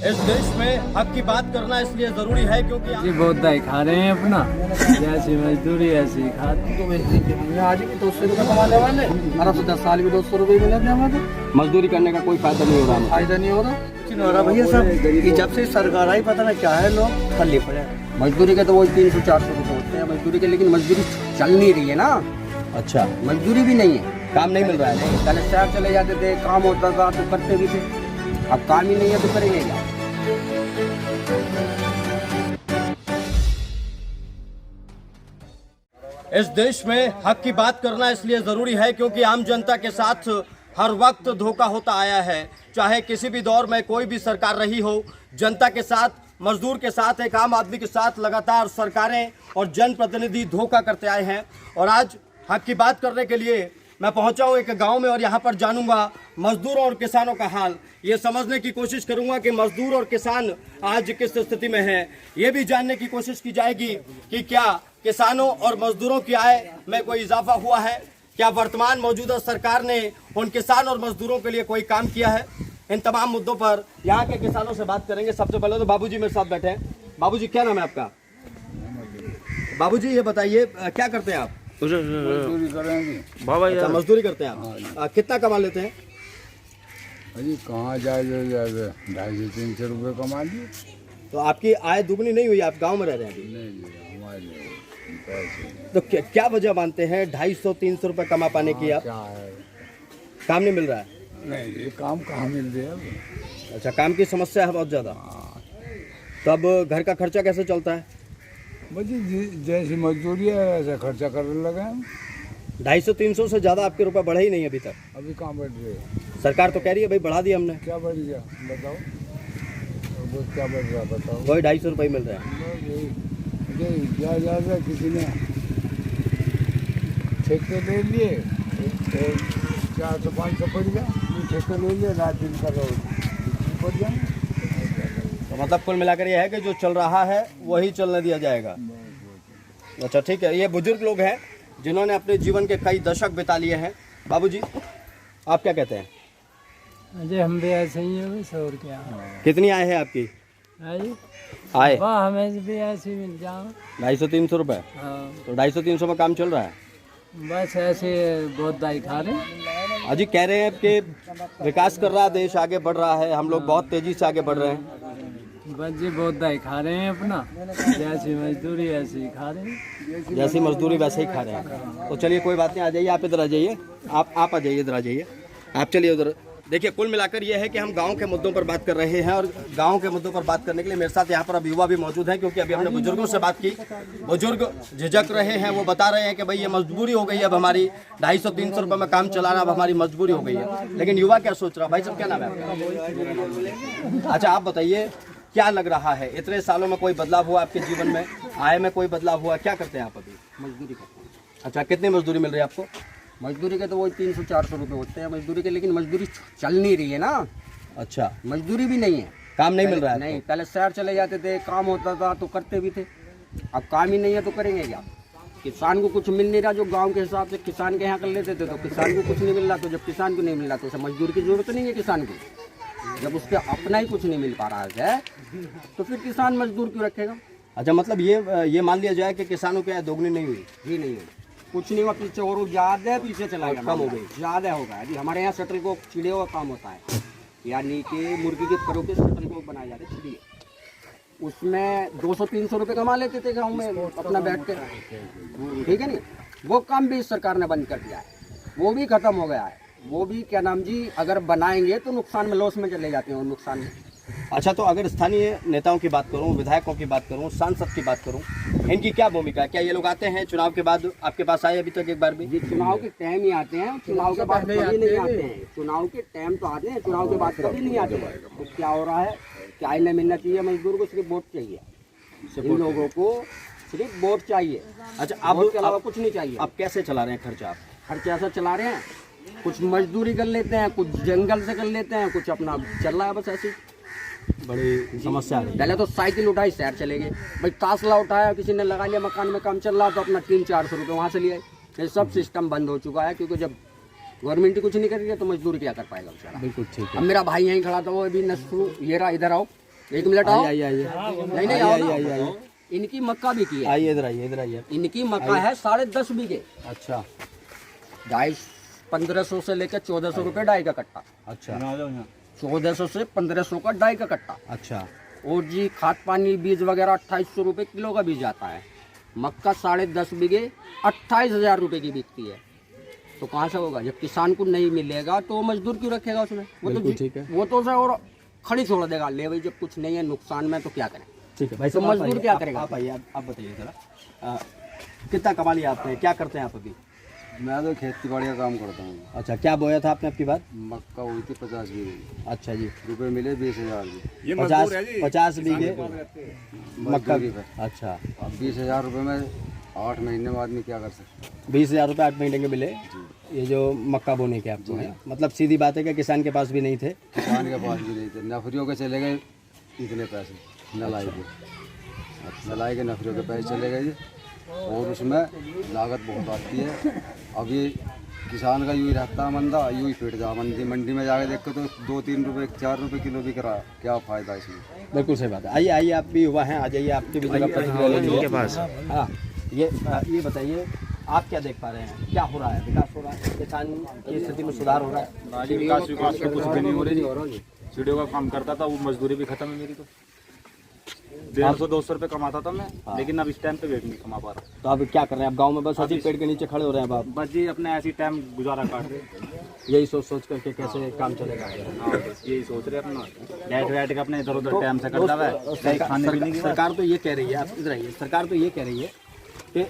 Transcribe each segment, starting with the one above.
इस देश में हक की बात करना इसलिए जरूरी है क्योंकि जी बहुत दाई खा रहे हैं अपना, जैसी मजदूरी ऐसी खा रहे हैं। तो आज भी 200 रुपये कमाने वाले, हमारा तो 10 साल भी 200 रुपये मिले थे हमारे। मजदूरी करने का कोई फायदा नहीं हो रहा। फायदा नहीं हो रहा भैया साहब, ये जब से सरकार आई पता नहीं क्या है, लोग थल्ले पड़े हैं। मजदूरी के तो वही 300-400 रुपये होते हैं मजदूरी के, लेकिन मजदूरी चल नहीं रही है ना। अच्छा, मजदूरी भी नहीं है, काम नहीं मिल रहा है। पहले शहर चले जाते थे, काम होता था तो करते भी थे, अब काम ही नहीं है तो करेंगे क्या। इस देश में हक की बात करना इसलिए ज़रूरी है क्योंकि आम जनता के साथ हर वक्त धोखा होता आया है। चाहे किसी भी दौर में कोई भी सरकार रही हो, जनता के साथ, मजदूर के साथ, एक आम आदमी के साथ लगातार सरकारें और जनप्रतिनिधि धोखा करते आए हैं। और आज हक की बात करने के लिए मैं पहुंचा हूं एक गांव में और यहां पर जानूंगा मजदूरों और किसानों का हाल। ये समझने की कोशिश करूंगा कि मजदूर और किसान आज किस स्थिति में हैं। ये भी जानने की कोशिश की जाएगी कि क्या किसानों और मजदूरों की आय में कोई इजाफा हुआ है, क्या वर्तमान मौजूदा सरकार ने उन किसान और मजदूरों के लिए कोई काम किया है। इन तमाम मुद्दों पर यहाँ के किसानों से बात करेंगे। सबसे पहले तो बाबूजी मेरे साथ बैठे हैं। बाबूजी, क्या नाम है आपका? बाबूजी ये बताइए, क्या करते हैं आप? मजदूरी करेंगे बाबा। अच्छा, मजदूरी करते हैं आप। कितना कमा लेते हैं? अजी कहाँ जाए 250-300 रुपये कमा लिए। तो आपकी आय दुगनी नहीं हुई, आप गांव में रह रहे हैं अभी? नहीं हमारे पैसे तो क्या वजह मानते हैं 250-300 रुपये कमा पाने की? आप क्या है, काम नहीं मिल रहा है? नहीं ये काम कहाँ मिल रहा है। अच्छा, काम की समस्या है बहुत ज़्यादा। तो अब घर का खर्चा कैसे चलता है? बच्चे जैसी मजदूरी है वैसे खर्चा करने लगे हम। 250-300 से ज़्यादा आपके रुपए बढ़े ही नहीं अभी तक। अभी कहाँ बढ़ रहे हैं? सरकार तो कह रही है भाई बढ़ा दिया हमने। क्या बढ़ गया बताओ, वो क्या बढ़ रहा बताओ। वही 250 रुपये मिल रहे हैं। क्या ज़्यादा किसी ने ठेके ले लिए तो 400-500 पड़ गया, ठेके ले लिए, रात दिन का पड़ जाए। तो मतलब कुल मिलाकर ये है कि जो चल रहा है वही चलने दिया जाएगा। अच्छा ठीक है, ये बुजुर्ग लोग हैं जिन्होंने अपने जीवन के कई दशक बिता लिए हैं। बाबूजी, आप क्या कहते हैं? अजय हम भी ऐसे ही है बस, और क्या। कितनी आय है आपकी? आय वाह, हमें भी ऐसे मिल जाओ 250-300 रुपये। हाँ, तो 250-300 में काम चल रहा है? बस ऐसे बहुत दाई खा रहे हैं। अजी कह रहे हैं कि विकास कर रहा देश, आगे बढ़ रहा है, हम लोग बहुत तेजी से आगे बढ़ रहे हैं। बस जी बहुत दाई खा रहे हैं अपना, जैसी मजदूरी ऐसी खा रहे हैं। जैसी मजदूरी वैसे ही खा रहे हैं। तो चलिए कोई बात नहीं, आ जाइए आप इधर आ जाइए। आप आ जाइए, इधर आ जाइए आप। चलिए उधर। देखिए, कुल मिलाकर ये है कि हम गांव के मुद्दों पर बात कर रहे हैं और गांव के मुद्दों पर बात करने के लिए मेरे साथ यहाँ पर अब युवा भी मौजूद हैं, क्योंकि अभी हमने बुजुर्गों से बात की। बुजुर्ग झिझक रहे हैं, वो बता रहे हैं कि भाई ये मजबूरी हो गई है, अब हमारी 250-300 रुपये में काम चलाना अब हमारी मजबूरी हो गई है। लेकिन युवा क्या सोच रहा है? भाई साहब, क्या नाम है आपका? अच्छा, आप बताइए, क्या लग रहा है इतने सालों में कोई बदलाव हुआ आपके जीवन में? आय में कोई बदलाव हुआ? क्या करते हैं आप अभी? मजदूरी करते हैं। अच्छा, कितनी मजदूरी मिल रही है आपको? मजदूरी के तो वही 300-400 रुपये होते हैं मजदूरी के, लेकिन मजदूरी चल नहीं रही है ना। अच्छा, मजदूरी भी नहीं है, काम नहीं मिल रहा है? नहीं, पहले शहर चले जाते थे, काम होता था तो करते भी थे, अब काम ही नहीं है तो करेंगे क्या। किसान को कुछ मिल नहीं रहा, जो गांव के हिसाब से किसान के यहाँ कर लेते थे, तो किसान को कुछ नहीं मिल रहा। तो जब किसान को नहीं मिल रहा तो उसे मजदूर की जरूरत नहीं है किसान को। जब उसके अपना ही कुछ नहीं मिल पा रहा है तो फिर किसान मजदूर क्यों रखेगा। अच्छा, मतलब ये मान लिया जाए कि किसानों की आय दोगुनी नहीं हुई? ही नहीं है, कुछ नहीं हुआ, पीछे और ज्यादा पीछे चला गया, कम हो गई, ज्यादा होगा। अभी हमारे यहाँ शटल को चिड़े का काम होता है, यानी कि मुर्गी के परों के शटल को बनाए जाते चिड़िए, उसमें 200-300 रुपये कमा लेते थे गाँव में अपना बैठ के, ठीक है नहीं। वो काम भी सरकार ने बंद कर दिया है, वो भी खत्म हो गया है। वो भी क्या नाम जी, अगर बनाएंगे तो नुकसान में, लॉस में चले जाते हैं, और नुकसान में। अच्छा, तो अगर स्थानीय नेताओं की बात करूं, विधायकों की बात करूं, सांसद की बात करूं, इनकी क्या भूमिका है? क्या ये लोग आते हैं चुनाव के बाद आपके पास आए अभी तक एक बार भी? ये चुनाव के टाइम ही आते हैं, चुनाव के बाद कभी नहीं आते हैं। चुनाव के टाइम तो आते हैं, चुनाव के बाद कभी नहीं आते हैं। तो क्या हो रहा है, क्या इन्हें मिलना चाहिए मजदूर को? सिर्फ वोट चाहिए, इन लोगों को सिर्फ वोट चाहिए। अच्छा, वोट के अलावा कुछ नहीं चाहिए। आप कैसे चला रहे हैं खर्चा? आप खर्चा ऐसा चला रहे हैं, कुछ मजदूरी कर लेते हैं, कुछ जंगल से कर लेते हैं, कुछ अपना चल रहा है, बस ऐसी बड़ी समस्या है। पहले तो साइकिल उठाई शहर चले गए, भाई तासला उठाया, किसी ने लगा लिया, मकान में काम चल रहा तो अपना 300-400 रुपये वहाँ से लिए। ये सब सिस्टम बंद हो चुका है, क्योंकि जब गवर्नमेंट ही कुछ नहीं कर रही है तो मजदूर क्या कर पाएगा बेचारा। बिल्कुल ठीक है। अब मेरा भाई यहीं खड़ा था, वो अभी नसू ये रहा, इधर आओ, एक मिनट आओ। आइए आइए नहीं नहीं आओ ना। इनकी मक्का भी की है। आइए इधर आइए इधर आइए। इनकी मक्का है 10.5 बीघे। अच्छा 1500 से लेकर 1400 रुपये डाई का कट्टा। अच्छा 1400 से 1500 का डाई का कट्टा। अच्छा और जी खाद पानी बीज वगैरह 2800 रुपये किलो का बीज आता है। मक्का 10.5 बीघे 28,000 रुपये की बिकती है। तो कहाँ से होगा? जब किसान को नहीं मिलेगा तो मजदूर क्यों रखेगा उसमें? वो तो बिल्कुल ठीक है। वो तो सर और खड़ी छोड़ देगा। ले भाई जब कुछ नहीं है नुकसान में तो क्या करें? ठीक है भाई तो साहब, आप मजदूर आइए, क्या आप- करेगा? आप आइए आप बताइए जरा कितना कमा लिया आपने, क्या करते हैं आप अभी? मैं तो खेती बाड़ी का काम करता हूँ। अच्छा क्या बोया था आपने आपकी बात? मक्का हुई थी 50 बीघे, अच्छा जी रुपए मिले 20,000 की 50 बीघे मक्का की। पे। अच्छा अब 20,000 रुपये में 8 महीने में आदमी क्या कर सकता है? 20,000 रुपये 8 महीने के मिले, ये जो मक्का बोने के आपको है। मतलब सीधी बात है कि किसान के पास भी नहीं थे। किसान के पास भी नहीं थे, नफरियों के चले गए इतने पैसे, नलाई के नलाई के नफरियों के पैसे चले गए जी। और उसमें लागत बहुत आती है। अब ये किसान का यूँ ही रहता है मंदा, यूँ ही फिट जा मंडी में जाके देखो तो 2-3 रुपये 4 रुपये किलो बिक रहा है। क्या फ़ायदा इसमें? बिल्कुल सही बात है। आइए आइए आप भी युवा हैं, आ जाइए, आपकी भी जगह प्रतिक्रिया के पास। हाँ ये बताइए आप क्या देख पा रहे हैं, क्या हो रहा है? विकास हो रहा है, किसान की स्थिति में सुधार हो रहा है? विकास तो कुछ भी नहीं हो रही। सीढ़ियों का काम करता था, वो मजदूरी भी खत्म है मेरी। तो 150-200 रुपये कमाता था मैं, लेकिन अब इस टाइम पे वेट नहीं कमा पा रहा। तो अब क्या कर रहे हैं आप? गांव में बस ऐसे ही पेड़ के नीचे खड़े हो रहे हैं अब आप? बस जी अपने ऐसी टाइम गुजारा काट रहे। यही सोच सोच करके कैसे काम चलेगा? हाँ, बस यही सोच रहे अपना बैठ के अपने इधर उधर टाइम से करता है। खाने पीने की सरकार तो ये कह रही है, आप इधर आइए, सरकार तो ये कह रही है कि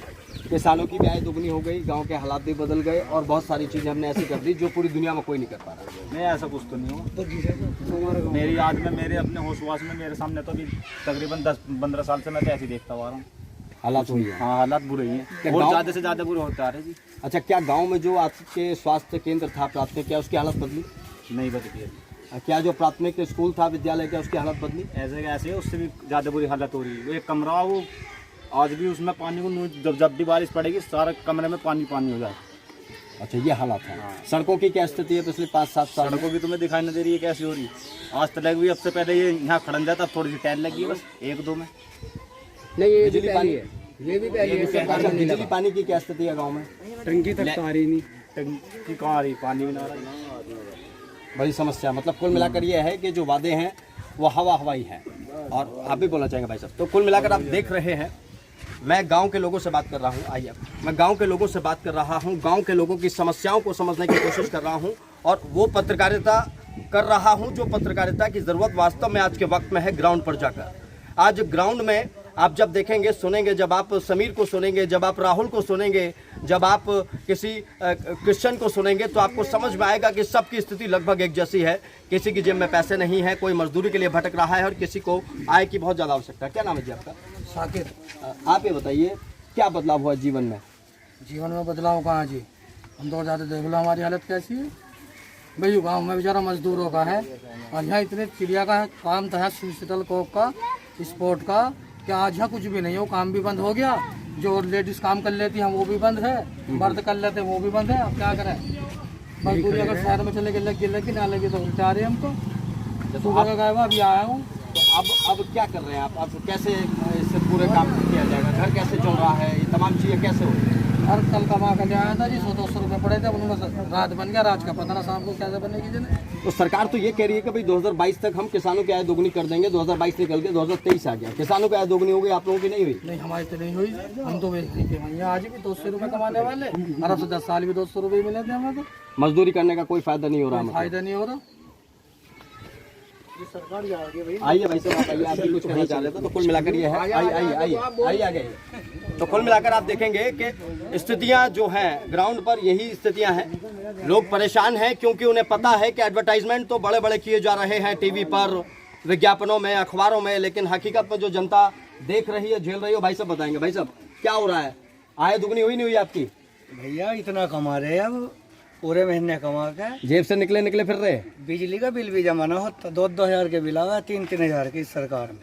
किसानों की भी आय दुगनी हो गई, गांव के हालात भी बदल गए और बहुत सारी चीज़ें हमने ऐसी कर दी जो पूरी दुनिया में कोई नहीं कर पा रहा। नहीं, ऐसा कुछ तो नहीं हुआ। मेरी याद में, मेरे अपने होश वास में, मेरे सामने तो अभी तकरीबन 10-15 साल से मैं तो ऐसे ही देखता हुआ रहा हूँ। हालात हुई है। हाँ, हालात बुरे ही हैं और ज़्यादा से ज़्यादा बुरे होते आ रहे जी। अच्छा क्या गांव में जो आपके स्वास्थ्य केंद्र था प्राथमिक, क्या उसकी हालत बदली? नहीं बदली है। क्या जो प्राथमिक स्कूल था विद्यालय, क्या उसकी हालत बदली? ऐसे उससे भी ज़्यादा बुरी हालत हो रही है। वो एक कमरा, वो आज भी उसमें पानी को जब भी बारिश पड़ेगी सारा कमरे में पानी हो जाए। अच्छा ये हालात है। सड़कों की क्या स्थिति है पिछले 5-7 साल? सड़कों की तुम्हें दिखाई नहीं दे रही है कैसी हो रही है। आज तक भी, अब से पहले ये यहाँ खड़न जाता, अब थोड़ी सी टाइल लगी है बस 1-2 में। नहीं ये भी बिजली पहली पानी है, ये भी पहली है। सरकार अच्छा, ने नहीं बिजली लगा। पानी की क्या स्थिति है गाँव में? टंकी तक तो आ रही नहीं। टंकी कहाँ आ रही, पानी भी ना आ रहा। बड़ी समस्या। मतलब कुल मिलाकर ये है कि जो वादे हैं वो हवाई हैं। और आप भी बोलना चाहेंगे भाई साहब? तो कुल मिलाकर आप देख रहे हैं, मैं गांव के लोगों से बात कर रहा हूं। आइए, मैं गांव के लोगों से बात कर रहा हूं, गांव के लोगों की समस्याओं को समझने की कोशिश कर रहा हूं और वो पत्रकारिता कर रहा हूं जो पत्रकारिता की ज़रूरत वास्तव में आज के वक्त में है ग्राउंड पर जाकर। आज ग्राउंड में आप जब देखेंगे, सुनेंगे, जब आप समीर को सुनेंगे, जब आप राहुल को सुनेंगे, जब आप किसी क्रिश्चियन को सुनेंगे, तो आपको समझ में आएगा कि सबकी स्थिति लगभग एक जैसी है। किसी की जेब में पैसे नहीं है, कोई मजदूरी के लिए भटक रहा है और किसी को आय की बहुत ज़्यादा आवश्यकता है। क्या नाम है जी आपका? साकिर। आप ये बताइए क्या बदलाव हुआ जीवन में? जीवन में बदलाव कहाँ जी, हम तो जाते देख लो हमारी हालत कैसी है भाई। गाँव में बेचारा मजदूरों का है और यहाँ इतने चिड़िया का काम था, शटल कॉक का, स्पोर्ट का, क्या आज यहाँ कुछ भी नहीं हो। काम भी बंद हो गया, जो लेडीज काम कर लेती हैं वो भी बंद है, मर्द कर लेते हैं वो भी बंद है। अब क्या करें? मजदूरी अगर शहर में चले गए लगी ना लगी तो उल्टा रहे हमको। सुबह का गए अभी आया हूँ। तो अब क्या कर रहे हैं आप? अब कैसे इससे पूरे काम किया जाएगा? घर कैसे चल रहा है? ये तमाम चीज़ें कैसे हो रही हैं? हर कल कमा कर ले आया था जी, 100-200 रुपये पड़े थे, उनमें रात बन गया। रात का पता ना शाम को कैसे बनेगी जिन्हें। तो सरकार तो ये कह रही है कि भाई 2022 तक हम किसानों की आय दोगुनी कर देंगे। 2022 निकल के 2023 आ गया, किसानों की आय दोगुनी हो गई, आप लोगों की नहीं हुई? नहीं हमारी तो नहीं हुई। हम तो भैया आज भी 200 रुपये कमाने वाले, और अब से 10 साल भी 200 रुपये मिले थे हमें। तो मजदूरी करने का कोई फायदा नहीं हो रहा। मतलब फायदा नहीं हो रहा। आइए भाई साहब, आइए, आप भी कुछ कहना चाह रहे थे। तो कुल मिलाकर ये है, आइए आगे। तो कुल मिलाकर आप देखेंगे कि स्थितियां जो हैं ग्राउंड पर, यही स्थितियां हैं। लोग परेशान हैं क्योंकि उन्हें पता है कि एडवर्टाइजमेंट तो बड़े बड़े किए जा रहे हैं टीवी पर, विज्ञापनों में, अखबारों में, लेकिन हकीकत में जो जनता देख रही है, झेल रही है, भाई साहब बताएंगे। भाई साहब क्या हो रहा है? आय दुगनी हुई नहीं हुई आपकी? भैया इतना कमा रहे हैं अब, पूरे महीने कमा के जेब से निकले फिर रहे। बिजली का बिल भी जमा ना हो, 2-2 हज़ार के बिल आवा, 3-3 हज़ार की सरकार में।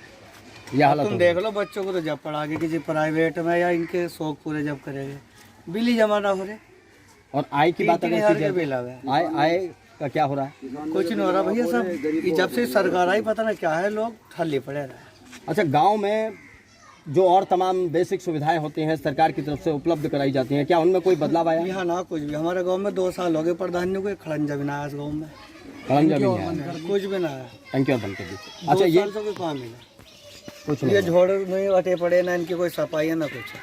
यह हालत तुम देख लो बच्चों को तो जब पढ़ागे किसी प्राइवेट में या इनके शौक पूरे जब करेंगे, बिल ही जमा ना हो रहे। और आय की बात अगर की जाए, बिल आ गया। आय का क्या हो रहा है? कुछ नहीं हो रहा भैया सब, ये जब से सरकार आई पता नहीं क्या है, लोग ठल्ले पड़े रहे। अच्छा, गांव में जो और तमाम बेसिक सुविधाएं होती हैं सरकार की तरफ से उपलब्ध कराई जाती हैं, क्या उनमें कोई बदलाव आया? यहाँ ना कुछ भी, हमारे गांव में 2 साल हो गए प्रधानियों को खड़ंजा भी ना आया इस गाँव में, खड़ंजा भी नहीं आया, कुछ भी ना आया। टंकी और बंद कर दी। 2 अच्छा, ये साल से कोई काम मिला, कुछ ये नहीं। झोड़ नहीं अटे पड़े, ना इनकी कोई सफाई है ना कुछ।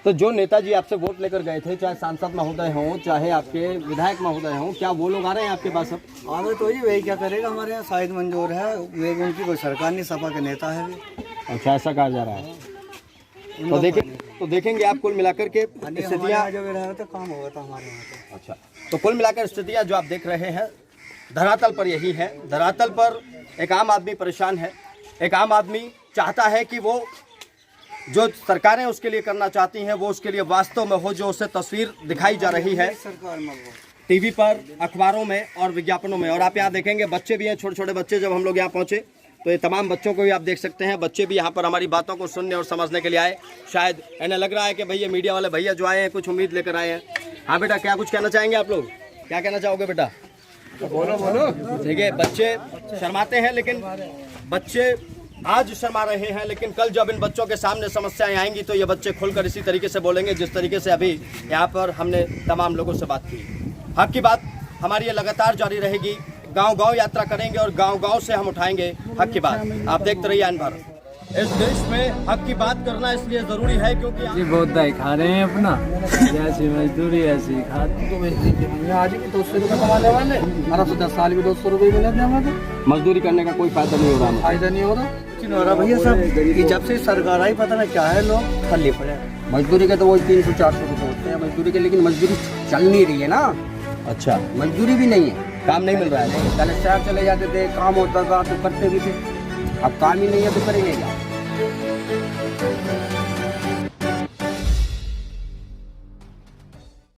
तो जो नेताजी आपसे वोट लेकर गए थे, चाहे सांसद महोदय हों, चाहे आपके विधायक महोदय हों, क्या वो लोग आ रहे हैं आपके पास अब? आगे तो जी वही क्या करेगा, हमारे यहाँ शाहिद मंजूर है, वे उनकी कोई सरकार नहीं, सपा के नेता है भी। अच्छा, ऐसा कहा जा रहा है। तो देखेंगे आप कुल मिलाकर के स्थितियाँ। जो रहा तो काम होगा था हमारे यहाँ पे। अच्छा, तो कुल मिलाकर स्थितियाँ जो आप देख रहे हैं धरातल पर यही है। धरातल पर एक आम आदमी परेशान है, एक आम आदमी चाहता है कि वो जो सरकारें उसके लिए करना चाहती हैं वो उसके लिए वास्तव में हो, जो उसे तस्वीर दिखाई जा रही है सरकार में वो टीवी पर, अखबारों में और विज्ञापनों में। और आप यहाँ देखेंगे बच्चे भी हैं, छोटे छोटे बच्चे। जब हम लोग यहाँ पहुँचे तो ये तमाम बच्चों को भी आप देख सकते हैं, बच्चे भी यहाँ पर हमारी बातों को सुनने और समझने के लिए आए। शायद इन्हें लग रहा है कि भैया मीडिया वाले भैया जो आए हैं कुछ उम्मीद लेकर आए हैं। हाँ बेटा, क्या कुछ कहना चाहेंगे आप लोग? क्या कहना चाहोगे बेटा? बोलो। देखिए, बच्चे शर्माते हैं, लेकिन बच्चे आज शर्मा रहे हैं, लेकिन कल जब इन बच्चों के सामने समस्याएं आएंगी तो ये बच्चे खुलकर इसी तरीके से बोलेंगे जिस तरीके से अभी यहाँ पर हमने तमाम लोगों से बात की। हक की बात हमारी ये लगातार जारी रहेगी, गांव-गांव यात्रा करेंगे और गांव-गांव से हम उठाएंगे हक की बात। आप देखते रहिए आन भारत। इस देश में हक की बात करना इसलिए जरूरी है क्योंकि जी बहुत दाई खा रहे हैं अपना, जैसी मजदूरी ऐसी खाते। तो मैं आज भी 200 रुपये कमाने वाले, 10 साल भी 200 रुपये मिले हमारे, मजदूरी करने का कोई फायदा नहीं हो रहा। फायदा नहीं हो रहा। कुछ नहीं हो रहा भैया सब, ये जब से सरकार आई पता नहीं क्या है, लोग ठल्ले पड़े रहे। मजदूरी के तो वही 300-400 रुपये होते हैं मजदूरी के, लेकिन मजदूरी चल नहीं रही है ना। अच्छा, मजदूरी भी नहीं है, काम नहीं मिल रहा है। पहले शहर चले जाते थे, काम होता था तो करते भी थे, अब काम ही नहीं है तो करेंगे क्या?